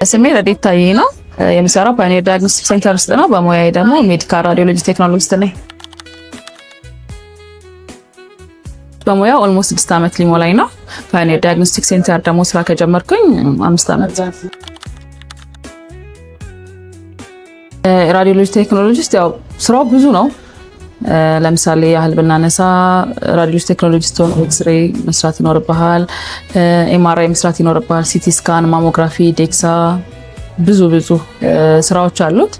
ስሜ ረዲት ታዬ ነው። የምሰራው ፓዮኒር ዳያግኖስቲክ ሴንተር ውስጥ ነው። በሙያዬ ደግሞ ሜዲካል ራዲዮሎጂ ቴክኖሎጂስት ነኝ። በሙያው ኦልሞስት 6 ዓመት ሊሞላኝ ነው። ፓዮኒር ዳያግኖስቲክ ሴንተር ደግሞ ስራ ከጀመርኩኝ 5 ዓመት። ራዲዮሎጂ ቴክኖሎጂስት ያው ስራው ብዙ ነው። ለምሳሌ ያህል ብናነሳ ራዲዮሎጂ ቴክኖሎጂስት ሆኖ ኤክስሬይ መስራት ይኖርብሃል፣ ኤምአርአይ መስራት ይኖርብሃል፣ ሲቲ ስካን፣ ማሞግራፊ፣ ዴክሳ ብዙ ስራዎች አሉት።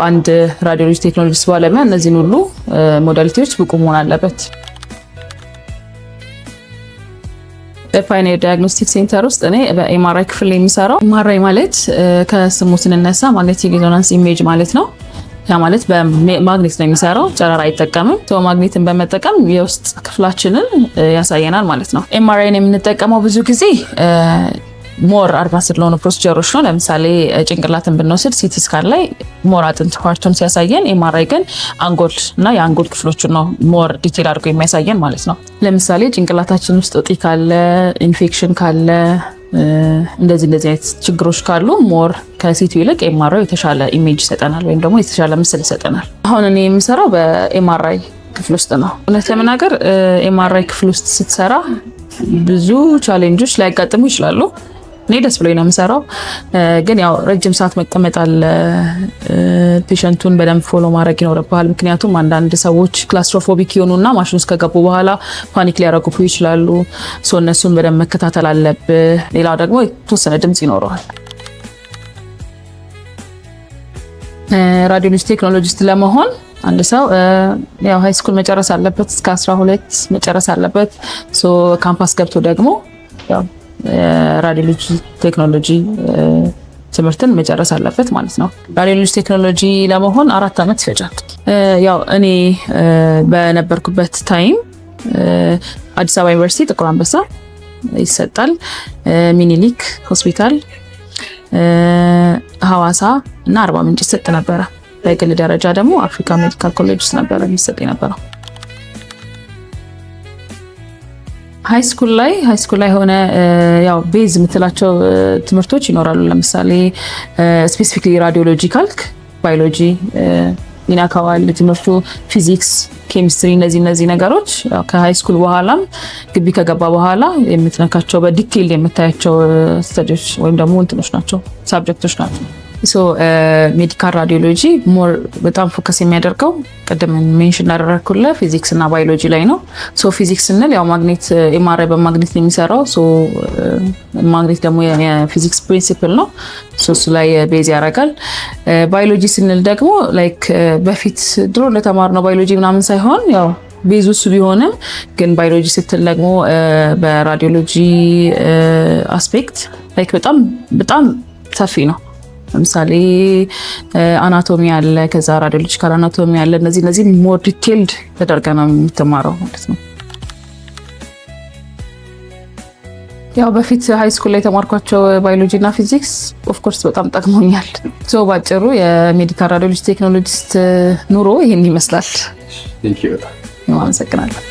አንድ ራዲዮሎጂ ቴክኖሎጂስት ባለሙያ እነዚህን ሁሉ ሞዳሊቲዎች ብቁ መሆን አለበት። ፓዮኒር ዳያግኖስቲክ ሴንተር ውስጥ እኔ በኤምአርአይ ክፍል የሚሰራው። ኤምአርአይ ማለት ከስሙ ስንነሳ ማግኔቲክ ሬዞናንስ ኢሜጅ ማለት ነው። ያ ማለት በማግኔት ነው የሚሰራው፣ ጨረር አይጠቀምም። ማግኔትን በመጠቀም የውስጥ ክፍላችንን ያሳየናል ማለት ነው። ኤምአርአይን የምንጠቀመው ብዙ ጊዜ ሞር አድቫንስድ ለሆኑ ፕሮሲጀሮች ነው። ለምሳሌ ጭንቅላትን ብንወስድ ሲቲ ስካን ላይ ሞር አጥንት ፓርቱን ሲያሳየን፣ ኤምአርአይ ግን አንጎል እና የአንጎል ክፍሎችን ነው ሞር ዲቴል አድርጎ የሚያሳየን ማለት ነው። ለምሳሌ ጭንቅላታችን ውስጥ እጢ ካለ፣ ኢንፌክሽን ካለ፣ እንደዚህ አይነት ችግሮች ካሉ ሞር ከሲቲ ይልቅ ኤምአርአይ የተሻለ ኢሜጅ ይሰጠናል ወይም ደግሞ የተሻለ ምስል ይሰጠናል። አሁን እኔ የምሰራው በኤምአርአይ ክፍል ውስጥ ነው። እውነት ለመናገር ኤምአርአይ ክፍል ውስጥ ስትሰራ ብዙ ቻሌንጆች ሊያጋጥሙ ይችላሉ። እኔ ደስ ብሎኝ ነው የምሰራው፣ ግን ያው ረጅም ሰዓት መቀመጥ አለ። ፔሸንቱን በደንብ ፎሎ ማድረግ ይኖርብሃል። ምክንያቱም አንዳንድ ሰዎች ክላስትሮፎቢክ የሆኑና ማሽን ውስጥ ከገቡ በኋላ ፓኒክ ሊያረጉ ይችላሉ። እነሱን በደንብ መከታተል አለብህ። ሌላው ደግሞ የተወሰነ ድምጽ ይኖረዋል። ራዲዮሎጂ ቴክኖሎጂስት ለመሆን አንድ ሰው ያው ሃይ ስኩል መጨረስ አለበት፣ እስከ 12 መጨረስ አለበት። ካምፓስ ገብቶ ደግሞ ያው ራዲዮሎጂ ቴክኖሎጂ ትምህርትን መጨረስ አለበት ማለት ነው። ራዲዮሎጂ ቴክኖሎጂ ለመሆን 4 ዓመት ይፈጃል። ያው እኔ በነበርኩበት ታይም አዲስ አበባ ዩኒቨርሲቲ ጥቁር አንበሳ ይሰጣል፣ ሚኒሊክ ሆስፒታል፣ ሐዋሳ እና አርባ ምንጭ ይሰጥ ነበረ። በግል ደረጃ ደግሞ አፍሪካ ሜዲካል ኮሌጅ ውስጥ ነበረ የሚሰጥ የነበረው። ሃይ ስኩል ላይ ሆነ ያው ቤዝ የምትላቸው ትምህርቶች ይኖራሉ። ለምሳሌ ስፔሲፊክሊ ራዲዮሎጂ ካልክ ባዮሎጂ ይናካዋል ትምህርቱ፣ ፊዚክስ፣ ኬሚስትሪ እነዚህ ነገሮች ያው ከሃይ ስኩል በኋላም ግቢ ከገባ በኋላ የምትነካቸው በዲቴይል የምታያቸው ስተዲዎች ወይም ደግሞ እንትኖች ናቸው፣ ሳብጀክቶች ናቸው። ሜዲካል ራዲዮሎጂ ሞር በጣም ፎከስ የሚያደርገው ቀደም ሜንሽን እንዳደረኩልህ ፊዚክስ እና ባዮሎጂ ላይ ነው። ፊዚክስ ስንል ያው ማግኔት ኤምአርአይ በማግኔት ነው የሚሰራው። ማግኔት ደግሞ የፊዚክስ ፕሪንሲፕል ነው። እሱ ላይ ቤዝ ያደርጋል። ባዮሎጂ ስንል ደግሞ ላይክ በፊት ድሮ ለተማርነው ባዮሎጂ ምናምን ሳይሆን ያው ቤዙ እሱ ቢሆንም ግን ባዮሎጂ ስትል ደግሞ በራዲዮሎጂ አስፔክት ላይክ በጣም ሰፊ ነው። ለምሳሌ አናቶሚ አለ፣ ከዛ ራዲዮሎጂካል አናቶሚ አለ። እነዚህ ሞር ዲቴይልድ ተደርገ ነው የምትማረው ማለት ነው። ያው በፊት ሃይ ስኩል ላይ የተማርኳቸው ባዮሎጂ እና ፊዚክስ ኦፍ ኮርስ በጣም ጠቅሞኛል። ባጭሩ የሜዲካል ራዲዮሎጂ ቴክኖሎጂስት ኑሮ ይሄን ይመስላል። አመሰግናለሁ።